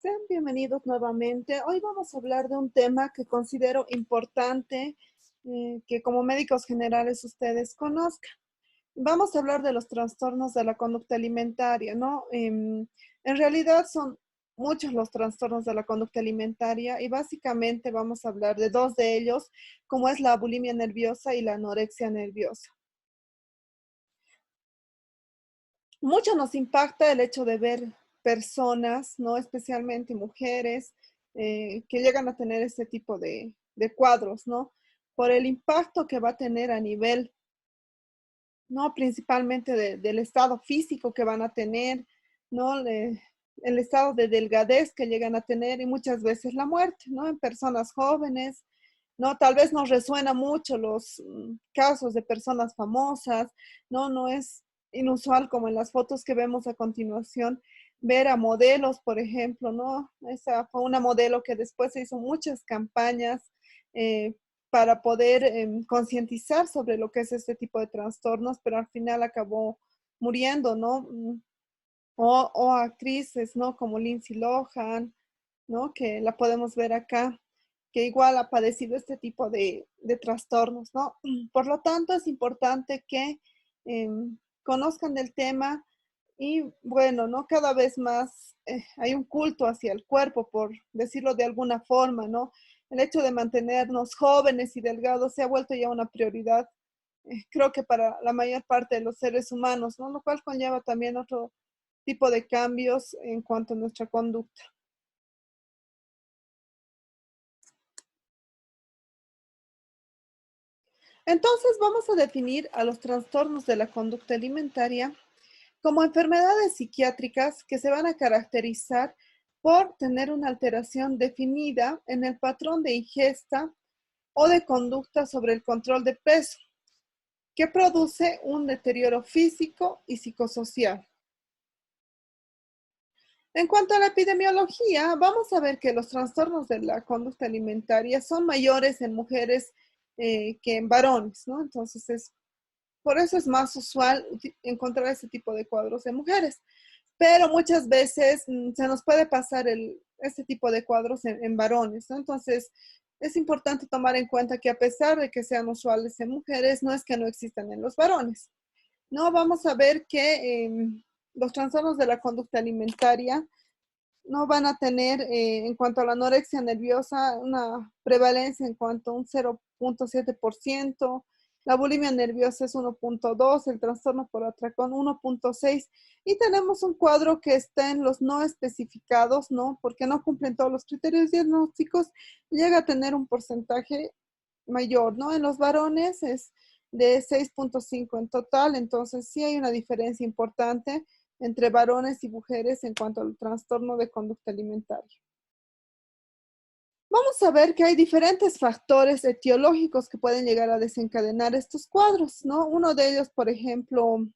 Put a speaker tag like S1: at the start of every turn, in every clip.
S1: Sean bienvenidos nuevamente. Hoy vamos a hablar de un tema que considero importante, que como médicos generales ustedes conozcan. Vamos a hablar de los trastornos de la conducta alimentaria, ¿no? En realidad son muchos los trastornos de la conducta alimentaria y básicamente vamos a hablar de dos de ellos, como es la bulimia nerviosa y la anorexia nerviosa. Mucho nos impacta el hecho de ver personas, ¿no? Especialmente mujeres, que llegan a tener este tipo de cuadros, ¿no? Por el impacto que va a tener a nivel, ¿no? Principalmente del estado físico que van a tener, ¿no? El estado de delgadez que llegan a tener y muchas veces la muerte, ¿no? En personas jóvenes, ¿no? Tal vez nos resuena mucho los casos de personas famosas, ¿no? No es inusual como en las fotos que vemos a continuación, ver a modelos, por ejemplo, ¿no? Esa fue una modelo que después se hizo muchas campañas eh, para poder concientizar sobre lo que es este tipo de trastornos, pero al final acabó muriendo, ¿no? O actrices, ¿no? Como Lindsay Lohan, ¿no? Que la podemos ver acá, que igual ha padecido este tipo de trastornos, ¿no? Por lo tanto, es importante que conozcan del tema y bueno, ¿no? Cada vez más hay un culto hacia el cuerpo, por decirlo de alguna forma, ¿no? El hecho de mantenernos jóvenes y delgados se ha vuelto ya una prioridad, creo que para la mayor parte de los seres humanos, ¿no? Lo cual conlleva también otro tipo de cambios en cuanto a nuestra conducta. Entonces, vamos a definir a los trastornos de la conducta alimentaria como enfermedades psiquiátricas que se van a caracterizar por tener una alteración definida en el patrón de ingesta o de conducta sobre el control de peso, que produce un deterioro físico y psicosocial. En cuanto a la epidemiología, vamos a ver que los trastornos de la conducta alimentaria son mayores en mujeres que en varones, ¿no? Entonces, por eso es más usual encontrar ese tipo de cuadros en mujeres. Pero muchas veces se nos puede pasar este tipo de cuadros en varones, ¿no? Entonces, es importante tomar en cuenta que a pesar de que sean usuales en mujeres, no es que no existan en los varones. No, vamos a ver que los trastornos de la conducta alimentaria no van a tener, en cuanto a la anorexia nerviosa, una prevalencia en cuanto a un 0,7%, la bulimia nerviosa es 1,2%, el trastorno por atracón 1,6%, y tenemos un cuadro que está en los no especificados, ¿no? Porque no cumplen todos los criterios diagnósticos, llega a tener un porcentaje mayor, ¿no? En los varones es de 6,5 en total, entonces sí hay una diferencia importante entre varones y mujeres en cuanto al trastorno de conducta alimentaria. Vamos a ver que hay diferentes factores etiológicos que pueden llegar a desencadenar estos cuadros, ¿no? Uno de ellos, por ejemplo,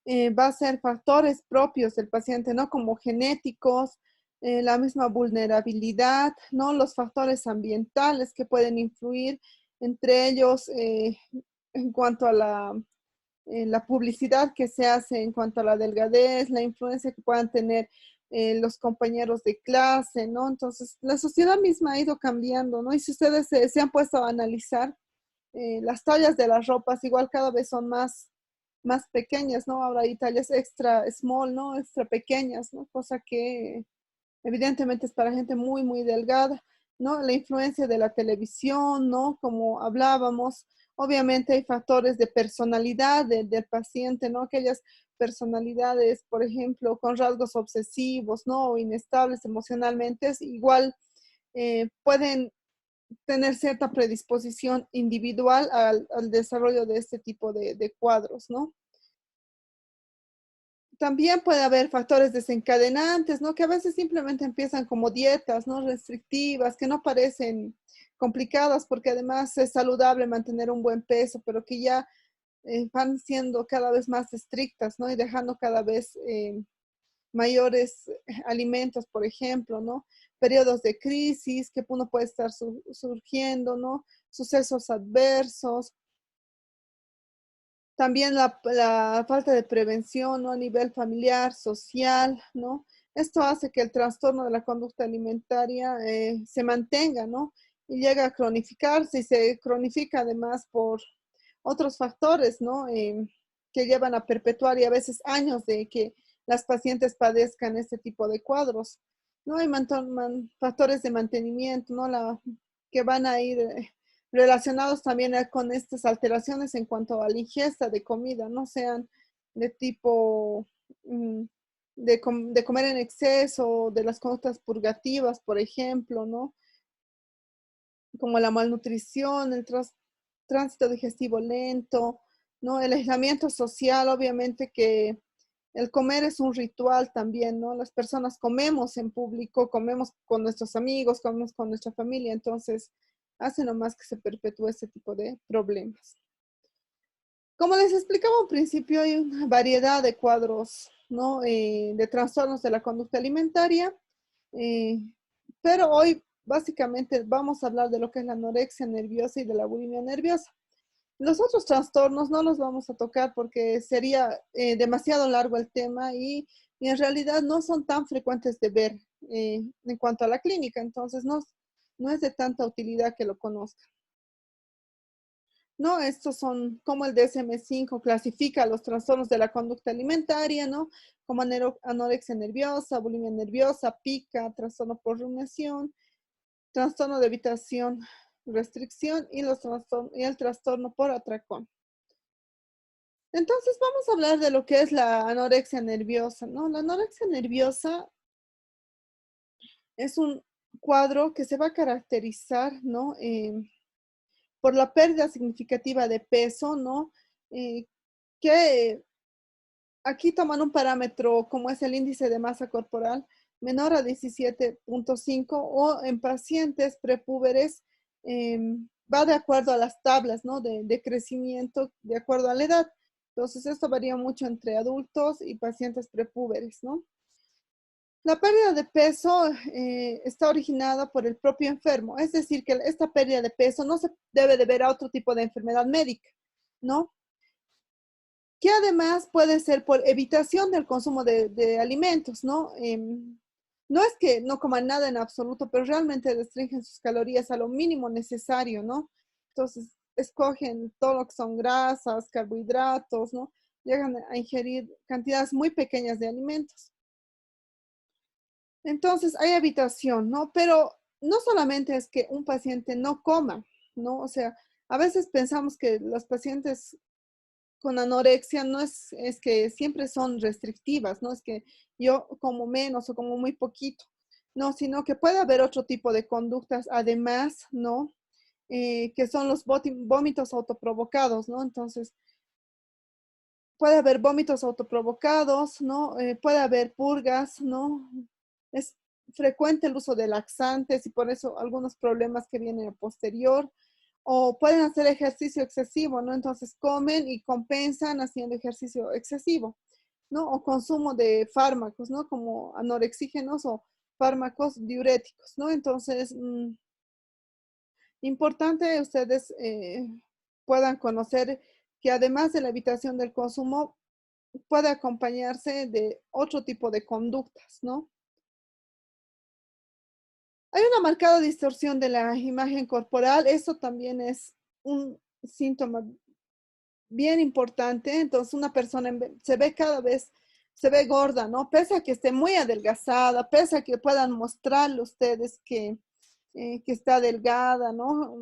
S1: va a ser factores propios del paciente, ¿no? Como genéticos, la misma vulnerabilidad, ¿no? Los factores ambientales que pueden influir, entre ellos, en cuanto a la publicidad que se hace en cuanto a la delgadez, la influencia que puedan tener los compañeros de clase, ¿no? Entonces, la sociedad misma ha ido cambiando, ¿no? Y si ustedes se han puesto a analizar, las tallas de las ropas igual cada vez son más pequeñas, ¿no? Ahora hay tallas extra small, ¿no? Extra pequeñas, ¿no? Cosa que evidentemente es para gente muy, muy delgada, ¿no? La influencia de la televisión, ¿no? Como hablábamos, obviamente hay factores de personalidad del paciente, ¿no? Aquellas personalidades, por ejemplo, con rasgos obsesivos, ¿no? O inestables emocionalmente, igual pueden tener cierta predisposición individual al desarrollo de este tipo de cuadros, ¿no? También puede haber factores desencadenantes, ¿no? Que a veces simplemente empiezan como dietas, ¿no? Restrictivas, que no parecen complicadas porque además es saludable mantener un buen peso, pero que ya van siendo cada vez más estrictas, ¿no? Y dejando cada vez mayores alimentos, por ejemplo, ¿no? Periodos de crisis que uno puede estar surgiendo, ¿no? Sucesos adversos, también la falta de prevención, ¿no? A nivel familiar, social, ¿no? Esto hace que el trastorno de la conducta alimentaria se mantenga, ¿no? Y llega a cronificarse y se cronifica además por otros factores, ¿no? Que llevan a perpetuar y a veces años de que las pacientes padezcan este tipo de cuadros. No hay factores de mantenimiento, ¿no? Que van a ir relacionados también con estas alteraciones en cuanto a la ingesta de comida, no sean de tipo de comer en exceso, de las conductas purgativas, por ejemplo, ¿no? Como la malnutrición, el tránsito digestivo lento, ¿no? El aislamiento social, obviamente que el comer es un ritual también, ¿no? Las personas comemos en público, comemos con nuestros amigos, comemos con nuestra familia, entonces hace nomás que se perpetúe este tipo de problemas. Como les explicaba al principio, hay una variedad de cuadros, ¿no? De trastornos de la conducta alimentaria, eh, pero hoy básicamente vamos a hablar de lo que es la anorexia nerviosa y de la bulimia nerviosa. Los otros trastornos no los vamos a tocar porque sería demasiado largo el tema y en realidad no son tan frecuentes de ver en cuanto a la clínica, entonces no es de tanta utilidad que lo conozcan. ¿No? Estos son como el DSM-5 clasifica los trastornos de la conducta alimentaria, ¿no? Como anorexia nerviosa, bulimia nerviosa, pica, trastorno por rumiación, trastorno de evitación, restricción y el trastorno por atracón. Entonces vamos a hablar de lo que es la anorexia nerviosa, ¿no? La anorexia nerviosa es un cuadro que se va a caracterizar, ¿no? Por la pérdida significativa de peso, ¿no? Eh, que aquí toman un parámetro como es el índice de masa corporal menor a 17.5 o en pacientes prepúberes va de acuerdo a las tablas, ¿no? de crecimiento de acuerdo a la edad. Entonces esto varía mucho entre adultos y pacientes prepúberes, ¿no? La pérdida de peso está originada por el propio enfermo, es decir, que esta pérdida de peso no se debe deber a otro tipo de enfermedad médica, ¿no? Que además puede ser por evitación del consumo de alimentos, ¿no? No es que no coman nada en absoluto, pero realmente restringen sus calorías a lo mínimo necesario, ¿no? Entonces, escogen todo lo que son grasas, carbohidratos, ¿no? Llegan a ingerir cantidades muy pequeñas de alimentos. Entonces, hay evitación, ¿no? Pero no solamente es que un paciente no coma, ¿no? O sea, a veces pensamos que los pacientes con anorexia no es que siempre son restrictivas, no es que yo como menos o como muy poquito, no, sino que puede haber otro tipo de conductas además, ¿no? Que son los vómitos autoprovocados, ¿no? Entonces, puede haber vómitos autoprovocados, ¿no? Puede haber purgas, ¿no? Es frecuente el uso de laxantes y por eso algunos problemas que vienen a posterior. O pueden hacer ejercicio excesivo, ¿no? Entonces comen y compensan haciendo ejercicio excesivo, ¿no? O consumo de fármacos, ¿no? Como anorexígenos o fármacos diuréticos, ¿no? Entonces, importante ustedes puedan conocer que además de la evitación del consumo, puede acompañarse de otro tipo de conductas, ¿no? Hay una marcada distorsión de la imagen corporal, eso también es un síntoma bien importante. Entonces, una persona se ve cada vez, se ve gorda, ¿no? Pese a que esté muy adelgazada, pese a que puedan mostrarle ustedes que está delgada, ¿no?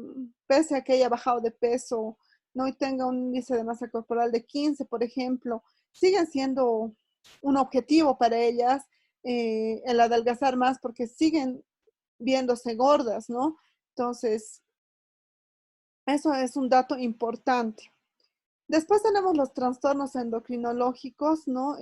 S1: Pese a que haya bajado de peso, ¿no? Y tenga un índice de masa corporal de 15, por ejemplo, siguen siendo un objetivo para ellas el adelgazar más porque siguen viéndose gordas, ¿no? Entonces, eso es un dato importante. Después tenemos los trastornos endocrinológicos, ¿no?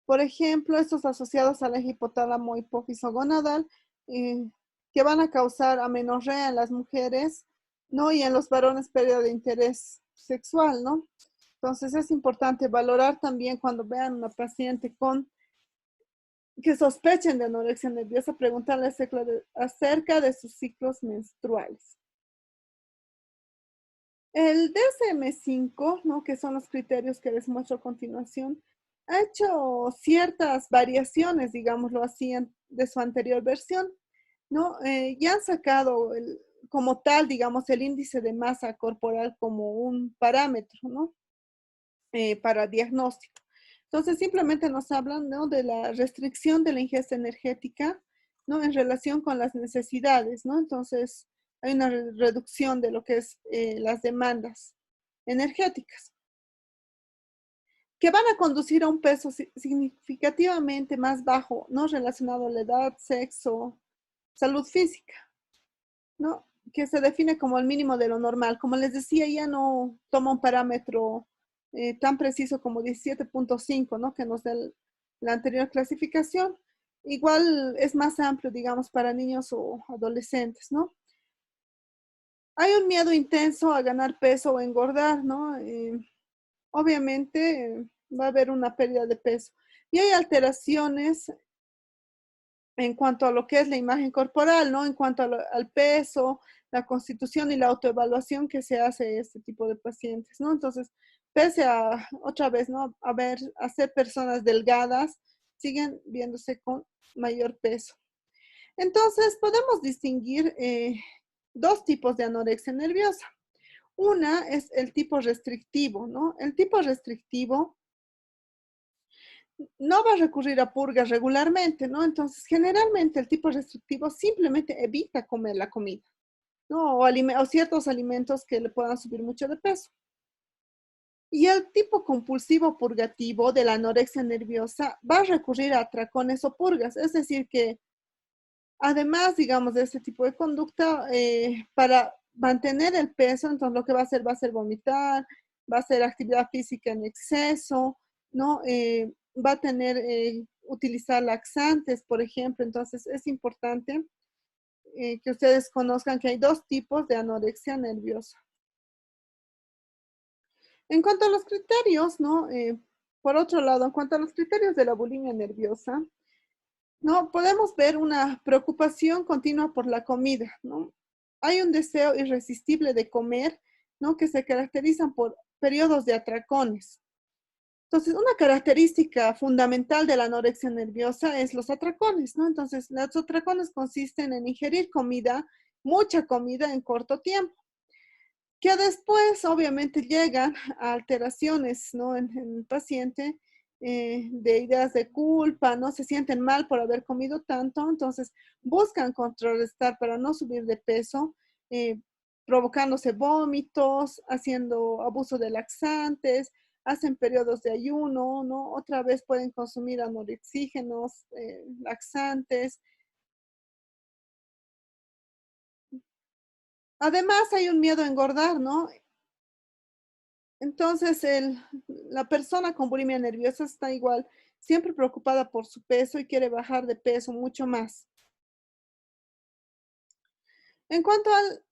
S1: Por ejemplo, estos asociados al eje hipotálamo hipófiso gonadal, eh, que van a causar amenorrea en las mujeres, ¿no? Y en los varones pérdida de interés sexual, ¿no? Entonces es importante valorar también cuando vean una paciente con que sospechen de anorexia nerviosa, preguntarle acerca de sus ciclos menstruales. El DSM-5, ¿no? Que son los criterios que les muestro a continuación, ha hecho ciertas variaciones, digámoslo así, de su anterior versión, ¿no? Ya han sacado como tal, digamos, el índice de masa corporal como un parámetro, ¿no? Para diagnóstico. Entonces, simplemente nos hablan, ¿no?, de la restricción de la ingesta energética, ¿no?, en relación con las necesidades, ¿no? Entonces, hay una reducción de lo que es las demandas energéticas, que van a conducir a un peso significativamente más bajo, no relacionado a la edad, sexo, salud física, ¿no? Que se define como el mínimo de lo normal. Como les decía, ya no toma un parámetro tan preciso como 17.5, ¿no? Que nos da la anterior clasificación. Igual es más amplio, digamos, para niños o adolescentes, ¿no? Hay un miedo intenso a ganar peso o engordar, ¿no? Obviamente va a haber una pérdida de peso. Y hay alteraciones en cuanto a lo que es la imagen corporal, ¿no? En cuanto al peso, la constitución y la autoevaluación que se hace este tipo de pacientes, ¿no? Entonces, pese a, otra vez, ¿no?, a ser personas delgadas, siguen viéndose con mayor peso. Entonces, podemos distinguir dos tipos de anorexia nerviosa. Una es el tipo restrictivo, ¿no? El tipo restrictivo no va a recurrir a purgas regularmente, ¿no? Entonces, generalmente el tipo restrictivo simplemente evita comer la comida, ¿no? O ciertos alimentos que le puedan subir mucho de peso. Y el tipo compulsivo purgativo de la anorexia nerviosa va a recurrir a atracones o purgas, es decir, que además, digamos, de este tipo de conducta, para mantener el peso, entonces lo que va a hacer vomitar, va a hacer actividad física en exceso, ¿no? Va a tener, utilizar laxantes, por ejemplo. Entonces, es importante que ustedes conozcan que hay dos tipos de anorexia nerviosa. En cuanto a los criterios, ¿no? Por otro lado, en cuanto a los criterios de la bulimia nerviosa, ¿no? Podemos ver una preocupación continua por la comida, ¿no? Hay un deseo irresistible de comer, ¿no?, que se caracterizan por periodos de atracones. Entonces, una característica fundamental de la anorexia nerviosa es los atracones, ¿no? Entonces, los atracones consisten en ingerir comida, mucha comida en corto tiempo, que después obviamente llegan a alteraciones, ¿no?, en el paciente, de ideas de culpa, ¿no? Se sienten mal por haber comido tanto, entonces buscan contrarrestar para no subir de peso, eh, provocándose vómitos, haciendo abuso de laxantes, hacen periodos de ayuno, ¿no? Otra vez pueden consumir anorexígenos, laxantes. Además, hay un miedo a engordar, ¿no? Entonces, la persona con bulimia nerviosa está igual, siempre preocupada por su peso y quiere bajar de peso mucho más. En cuanto al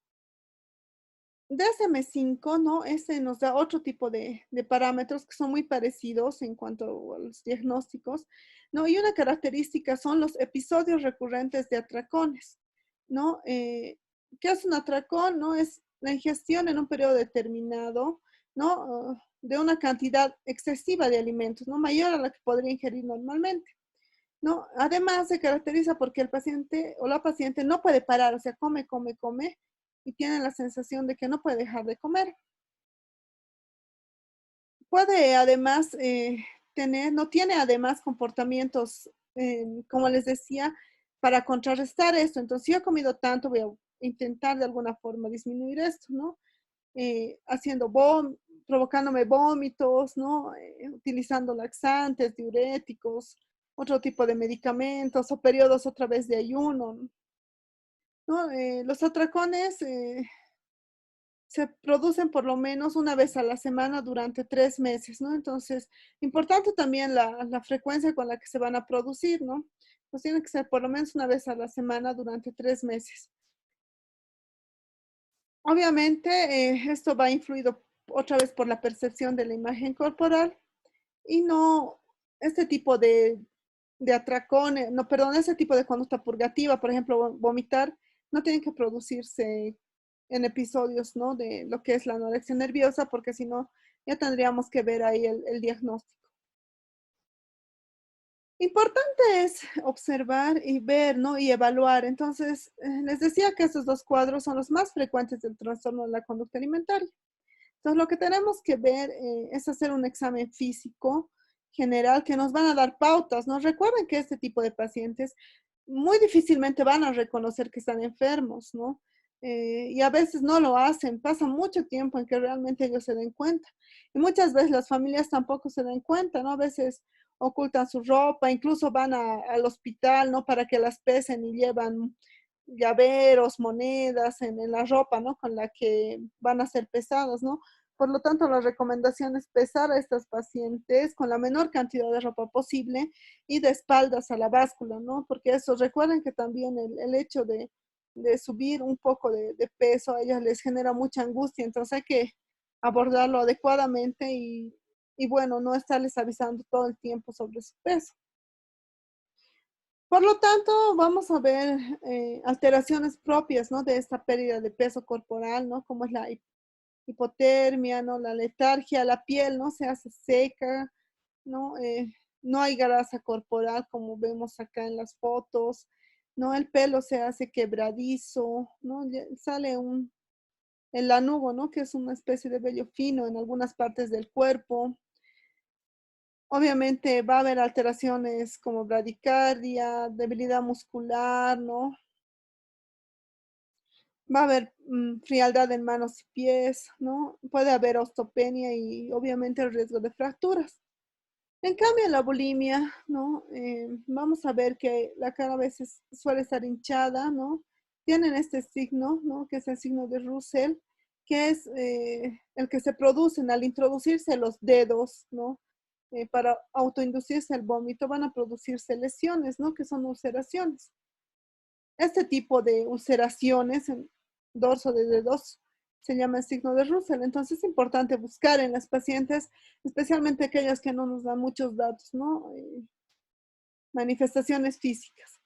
S1: DSM-5, ¿no? Ese nos da otro tipo de parámetros que son muy parecidos en cuanto a los diagnósticos, ¿no? Y una característica son los episodios recurrentes de atracones, ¿no? ¿Qué es un atracón? ¿No? Es la ingestión en un periodo determinado, ¿no? De una cantidad excesiva de alimentos, ¿no? Mayor a la que podría ingerir normalmente, ¿no? Además, se caracteriza porque el paciente o la paciente no puede parar, o sea, come, come, come, y tiene la sensación de que no puede dejar de comer. Puede además no tiene además comportamientos, como les decía, para contrarrestar esto. Entonces, si yo he comido tanto, voy a intentar de alguna forma disminuir esto, ¿no? Haciendo provocándome vómitos, ¿no? Utilizando laxantes, diuréticos, otro tipo de medicamentos o periodos otra vez de ayuno, ¿no? Los atracones se producen por lo menos una vez a la semana durante 3 meses, ¿no? Entonces, importante también la frecuencia con la que se van a producir, ¿no? Pues tiene que ser por lo menos una vez a la semana durante 3 meses. Obviamente, esto va influido otra vez por la percepción de la imagen corporal y no este tipo de atracón, no, perdón, ese tipo de conducta purgativa, por ejemplo, vomitar, no tienen que producirse en episodios, ¿no?, de lo que es la anorexia nerviosa, porque si no, ya tendríamos que ver ahí el diagnóstico. Importante es observar y ver, ¿no? Y evaluar. Entonces, les decía que estos dos cuadros son los más frecuentes del trastorno de la conducta alimentaria. Entonces, lo que tenemos que ver es hacer un examen físico general que nos van a dar pautas, ¿no? Recuerden que este tipo de pacientes muy difícilmente van a reconocer que están enfermos, ¿no? Y a veces no lo hacen, pasa mucho tiempo en que realmente ellos se den cuenta. Y muchas veces las familias tampoco se dan cuenta, ¿no? A veces ocultan su ropa, incluso van al hospital, ¿no? Para que las pesen y llevan llaveros, monedas en la ropa, ¿no? Con la que van a ser pesadas, ¿no? Por lo tanto, la recomendación es pesar a estas pacientes con la menor cantidad de ropa posible y de espaldas a la báscula, ¿no? Porque eso, recuerden que también el hecho de subir un poco de peso a ellas les genera mucha angustia, entonces hay que abordarlo adecuadamente y bueno, no estarles avisando todo el tiempo sobre su peso. Por lo tanto, vamos a ver alteraciones propias, ¿no? De esta pérdida de peso corporal, ¿no? Como es la hipotermia, ¿no? La letargia, la piel, ¿no? Se hace seca, ¿no? No hay grasa corporal como vemos acá en las fotos, ¿no? El pelo se hace quebradizo, ¿no? Sale el lanugo, ¿no? Que es una especie de vello fino en algunas partes del cuerpo. Obviamente va a haber alteraciones como bradicardia, debilidad muscular, ¿no? Va a haber frialdad en manos y pies, ¿no? Puede haber osteopenia y obviamente el riesgo de fracturas. En cambio, en la bulimia, ¿no? Vamos a ver que la cara a veces suele estar hinchada, ¿no? Tienen este signo, ¿no? Que es el signo de Russell, que es el que se producen al introducirse los dedos, ¿no? Para autoinducirse el vómito, van a producirse lesiones, ¿no? Que son ulceraciones. Este tipo de ulceraciones en dorso de dedos se llama el signo de Russell. Entonces es importante buscar en las pacientes, especialmente aquellas que no nos dan muchos datos, ¿no? Manifestaciones físicas.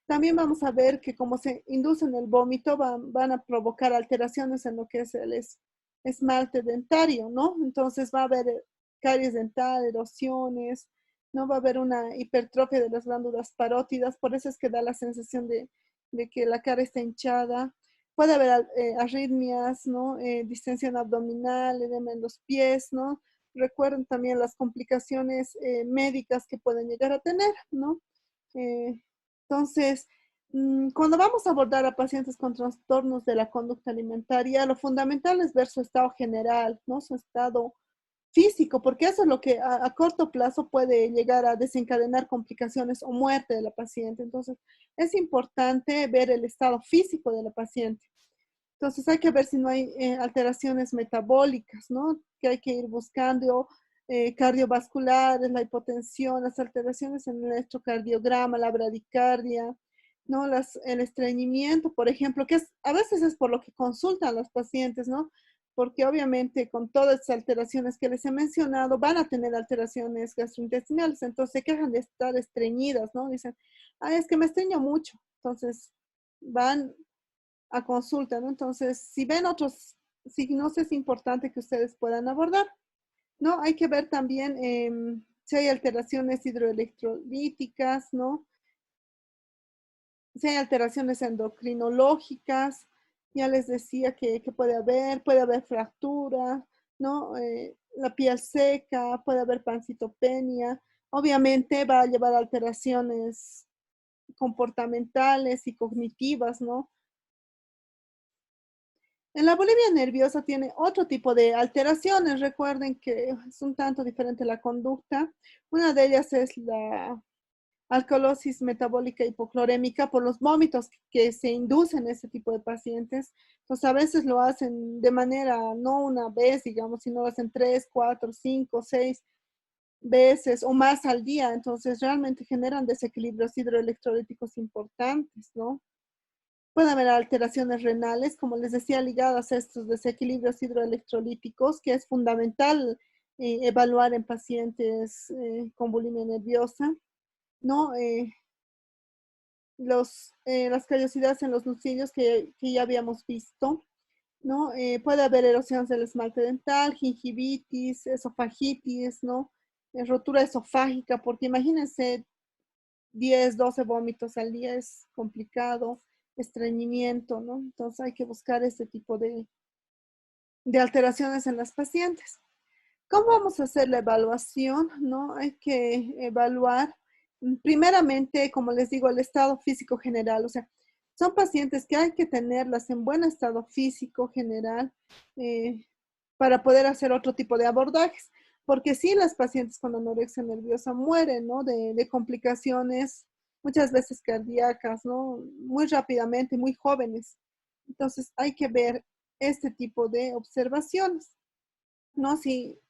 S1: También vamos a ver que como se inducen el vómito, van a provocar alteraciones en lo que es el esmalte dentario, ¿no? Entonces va a haber caries dental, erosiones, no va a haber una hipertrofia de las glándulas parótidas, por eso es que da la sensación de que la cara está hinchada. Puede haber arritmias, ¿no? Distensión abdominal, edema en los pies, ¿no? Recuerden también las complicaciones médicas que pueden llegar a tener, ¿no? Eh, entonces, cuando vamos a abordar a pacientes con trastornos de la conducta alimentaria, lo fundamental es ver su estado general, ¿no? Su estado físico, porque eso es lo que a corto plazo puede llegar a desencadenar complicaciones o muerte de la paciente. Entonces, es importante ver el estado físico de la paciente. Entonces hay que ver si no hay alteraciones metabólicas, ¿no? Que hay que ir buscando cardiovasculares, la hipotensión, las alteraciones en el electrocardiograma, la bradicardia, ¿no? El estreñimiento, por ejemplo, que a veces es por lo que consultan los pacientes, ¿no? Porque obviamente con todas estas alteraciones que les he mencionado, van a tener alteraciones gastrointestinales, entonces se quejan de estar estreñidas, ¿no? Dicen, ah, es que me estreño mucho. Entonces van a consulta, ¿no? Entonces, si ven otros signos, es importante que ustedes puedan abordar, ¿no? Hay que ver también si hay alteraciones hidroelectrolíticas, ¿no? Si hay alteraciones endocrinológicas, ya les decía que puede haber fractura, ¿no? La piel seca, puede haber pancitopenia, obviamente va a llevar a alteraciones comportamentales y cognitivas, ¿no? En la bulimia nerviosa tiene otro tipo de alteraciones. Recuerden que es un tanto diferente la conducta. Una de ellas es la alcalosis metabólica hipoclorémica por los vómitos que se inducen en este tipo de pacientes. Entonces, a veces lo hacen de manera, no una vez, digamos, sino lo hacen 3, 4, 5, 6 veces o más al día. Entonces, realmente generan desequilibrios hidroelectrolíticos importantes, ¿no? Puede haber alteraciones renales, como les decía, ligadas a estos desequilibrios hidroelectrolíticos, que es fundamental evaluar en pacientes con bulimia nerviosa, ¿no? Las callosidades en los nucillos que ya habíamos visto, ¿no? Puede haber erosiones del esmalte dental, gingivitis, esofagitis, ¿no? Rotura esofágica, porque imagínense 10, 12 vómitos al día es complicado, estreñimiento, ¿no? Entonces hay que buscar este tipo de alteraciones en las pacientes. ¿Cómo vamos a hacer la evaluación? ¿No? Hay que evaluar primeramente, como les digo, el estado físico general. O sea, son pacientes que hay que tenerlas en buen estado físico general eh, para poder hacer otro tipo de abordajes. Porque sí, las pacientes con anorexia nerviosa mueren, ¿no? De complicaciones, muchas veces cardíacas, ¿no? Muy rápidamente, muy jóvenes. Entonces hay que ver este tipo de observaciones, ¿no? Si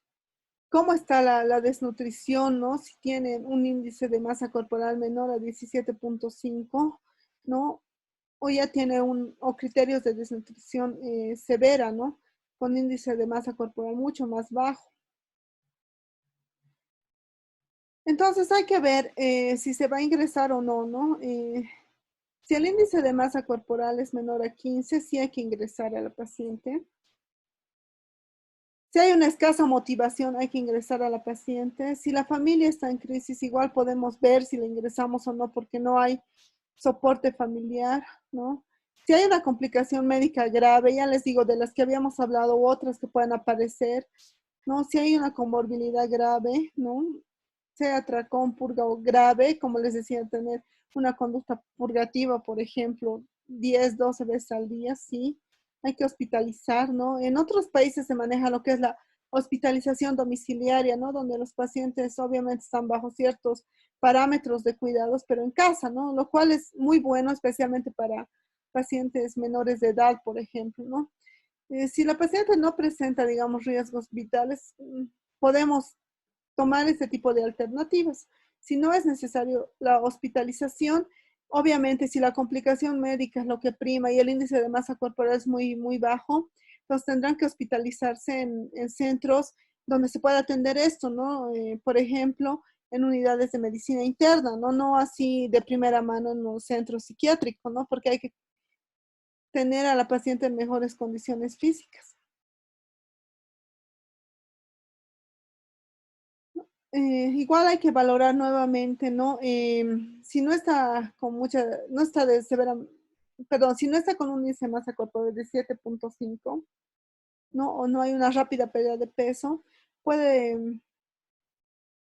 S1: cómo está la desnutrición, ¿no? Si tienen un índice de masa corporal menor a 17.5, ¿no? O ya tiene o criterios de desnutrición severa, ¿no? Con índice de masa corporal mucho más bajo. Entonces hay que ver si se va a ingresar o no, ¿no? Si el índice de masa corporal es menor a 15, sí hay que ingresar a la paciente. Si hay una escasa motivación, hay que ingresar a la paciente. Si la familia está en crisis, igual podemos ver si le ingresamos o no, porque no hay soporte familiar, ¿no? Si hay una complicación médica grave, ya les digo, de las que habíamos hablado, u otras que puedan aparecer, ¿no? Si hay una comorbilidad grave, ¿no? Sea atracón, purga o grave, como les decía, tener una conducta purgativa, por ejemplo, 10, 12 veces al día, sí, hay que hospitalizar, ¿no? En otros países se maneja lo que es la hospitalización domiciliaria, ¿no? Donde los pacientes obviamente están bajo ciertos parámetros de cuidados, pero en casa, ¿no? Lo cual es muy bueno, especialmente para pacientes menores de edad, por ejemplo, ¿no? Si la paciente no presenta, digamos, riesgos vitales, podemos tomar este tipo de alternativas. Si no es necesario la hospitalización, obviamente si la complicación médica es lo que prima y el índice de masa corporal es muy, muy bajo, entonces tendrán que hospitalizarse en centros donde se pueda atender esto, ¿no? Por ejemplo, en unidades de medicina interna, ¿no? No así de primera mano en los centros psiquiátricos, ¿no? Porque hay que tener a la paciente en mejores condiciones físicas. Igual hay que valorar nuevamente, ¿no? Si no está con mucha, no está de severa, perdón, si no está con un índice de masa corporal de 7.5, ¿no? O no hay una rápida pérdida de peso, puede,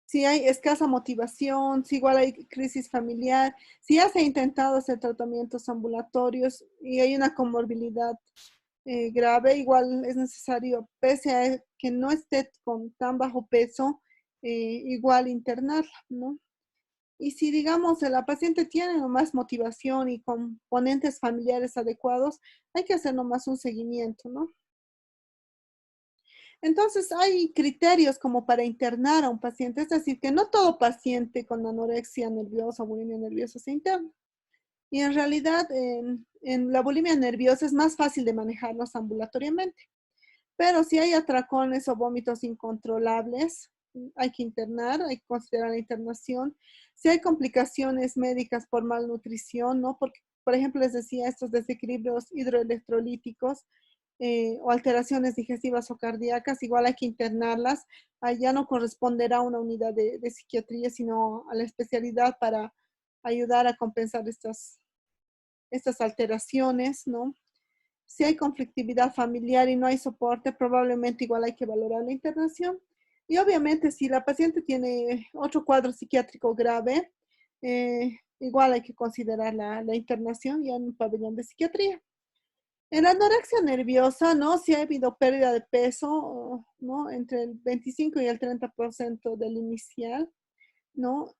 S1: si hay escasa motivación, si igual hay crisis familiar, si ya se ha intentado hacer tratamientos ambulatorios y hay una comorbilidad grave, igual es necesario, pese a que no esté con tan bajo peso, igual internarla, ¿no? Y si, digamos, la paciente tiene nomás motivación y componentes familiares adecuados, hay que hacer nomás un seguimiento, ¿no? Entonces, hay criterios como para internar a un paciente, es decir, que no todo paciente con anorexia nerviosa o bulimia nerviosa se interna. Y en realidad, en la bulimia nerviosa es más fácil de manejarlos ambulatoriamente. Pero si hay atracones o vómitos incontrolables, hay que internar, hay que considerar la internación. Si hay complicaciones médicas por malnutrición, ¿no? Porque, por ejemplo, les decía, estos desequilibrios hidroelectrolíticos o alteraciones digestivas o cardíacas, igual hay que internarlas. Allá no corresponderá a una unidad de psiquiatría, sino a la especialidad para ayudar a compensar estas alteraciones, ¿no? Si hay conflictividad familiar y no hay soporte, probablemente igual hay que valorar la internación. Y obviamente si la paciente tiene otro cuadro psiquiátrico grave, igual hay que considerar la internación ya en un pabellón de psiquiatría. En la anorexia nerviosa, ¿no? Si ha habido pérdida de peso, ¿no? Entre el 25 y el 30% del inicial, ¿no?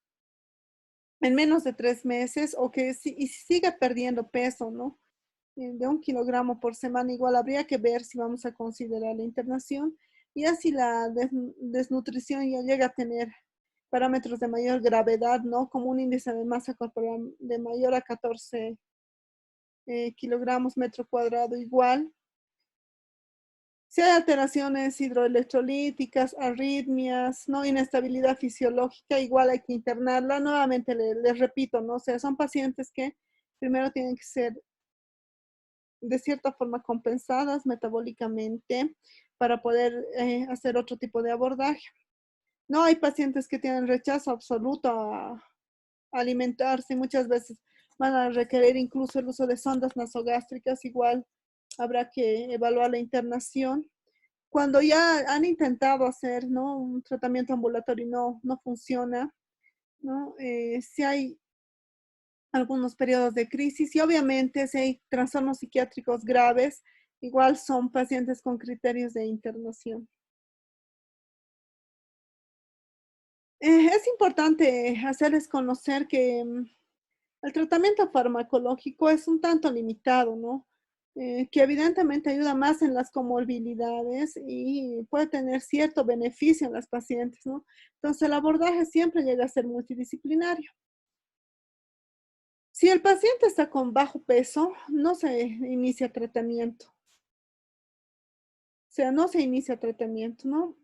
S1: En menos de 3 meses, o que y sigue perdiendo peso, ¿no? De 1 kilogramo por semana, igual habría que ver si vamos a considerar la internación y así la desnutrición ya llega a tener parámetros de mayor gravedad, ¿no? Como un índice de masa corporal de mayor a 14 kilogramos metro cuadrado igual. Si hay alteraciones hidroelectrolíticas, arritmias, ¿no? Inestabilidad fisiológica, igual hay que internarla. Nuevamente les repito, ¿no? O sea, son pacientes que primero tienen que ser de cierta forma compensadas metabólicamente para poder hacer otro tipo de abordaje. No hay pacientes que tienen rechazo absoluto alimentarse. Muchas veces van a requerir incluso el uso de sondas nasogástricas. Igual habrá que evaluar la internación. Cuando ya han intentado hacer, ¿no?, un tratamiento ambulatorio y no funciona, ¿no? Si hay algunos periodos de crisis y obviamente si hay trastornos psiquiátricos graves, igual son pacientes con criterios de internación. Es importante hacerles conocer que el tratamiento farmacológico es un tanto limitado, ¿no? Que evidentemente ayuda más en las comorbilidades y puede tener cierto beneficio en las pacientes, ¿no? Entonces el abordaje siempre llega a ser multidisciplinario. Si el paciente está con bajo peso, no se inicia tratamiento, o sea, no se inicia tratamiento, ¿no?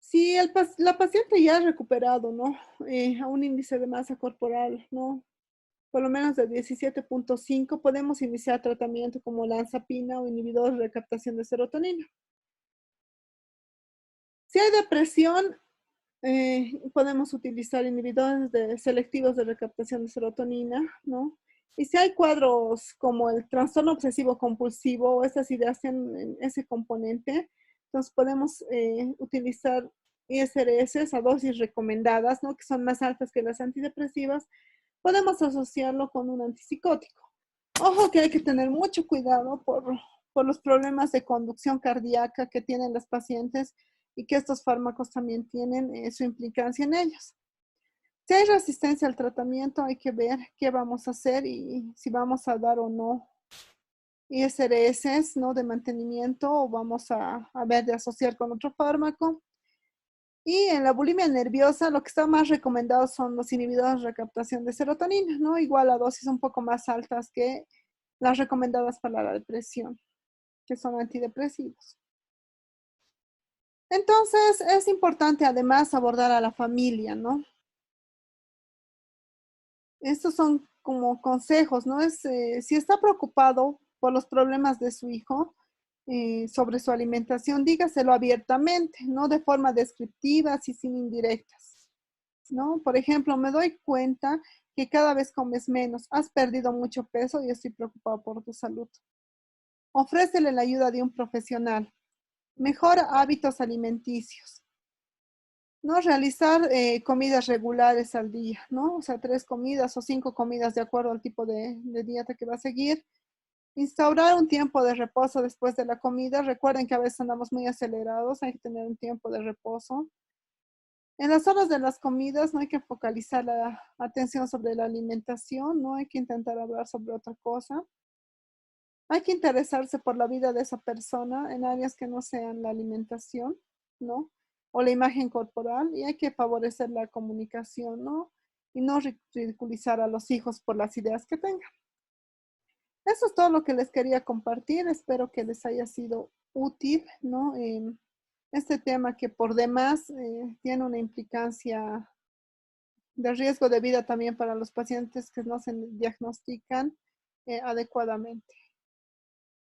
S1: Si la paciente ya ha recuperado, ¿no? A un índice de masa corporal, ¿no?, por lo menos de 17.5, podemos iniciar tratamiento como lanzapina o inhibidor de recaptación de serotonina. Si hay depresión, podemos utilizar inhibidores selectivos de recaptación de serotonina, ¿no? Y si hay cuadros como el trastorno obsesivo compulsivo, estas ideas tienen ese componente, entonces podemos utilizar ISRS a dosis recomendadas, ¿no?, que son más altas que las antidepresivas. Podemos asociarlo con un antipsicótico. Ojo que hay que tener mucho cuidado por los problemas de conducción cardíaca que tienen los pacientes y que estos fármacos también tienen su implicancia en ellos. Si hay resistencia al tratamiento, hay que ver qué vamos a hacer y si vamos a dar o no ISRS, ¿no?, de mantenimiento, o vamos a ver de asociar con otro fármaco. Y en la bulimia nerviosa, lo que está más recomendado son los inhibidores de recaptación de serotonina, ¿no? Igual a dosis un poco más altas que las recomendadas para la depresión, que son antidepresivos. Entonces, es importante además abordar a la familia, ¿no? Estos son como consejos, ¿no? Si está preocupado por los problemas de su hijo, sobre su alimentación, dígaselo abiertamente, no de forma descriptiva y sin indirectas, ¿no? Por ejemplo, me doy cuenta que cada vez comes menos, has perdido mucho peso y estoy preocupado por tu salud. Ofrécele la ayuda de un profesional. Mejora hábitos alimenticios. ¿No? Realizar comidas regulares al día, ¿no? O sea, 3 comidas o 5 comidas de acuerdo al tipo de dieta que va a seguir. Instaurar un tiempo de reposo después de la comida. Recuerden que a veces andamos muy acelerados, hay que tener un tiempo de reposo. En las horas de las comidas no hay que focalizar la atención sobre la alimentación, no hay que intentar hablar sobre otra cosa. Hay que interesarse por la vida de esa persona en áreas que no sean la alimentación, ¿no? O la imagen corporal, y hay que favorecer la comunicación, ¿no? Y no ridiculizar a los hijos por las ideas que tengan. Eso es todo lo que les quería compartir. Espero que les haya sido útil, ¿no? Este tema que por demás tiene una implicancia de riesgo de vida también para los pacientes que no se diagnostican adecuadamente.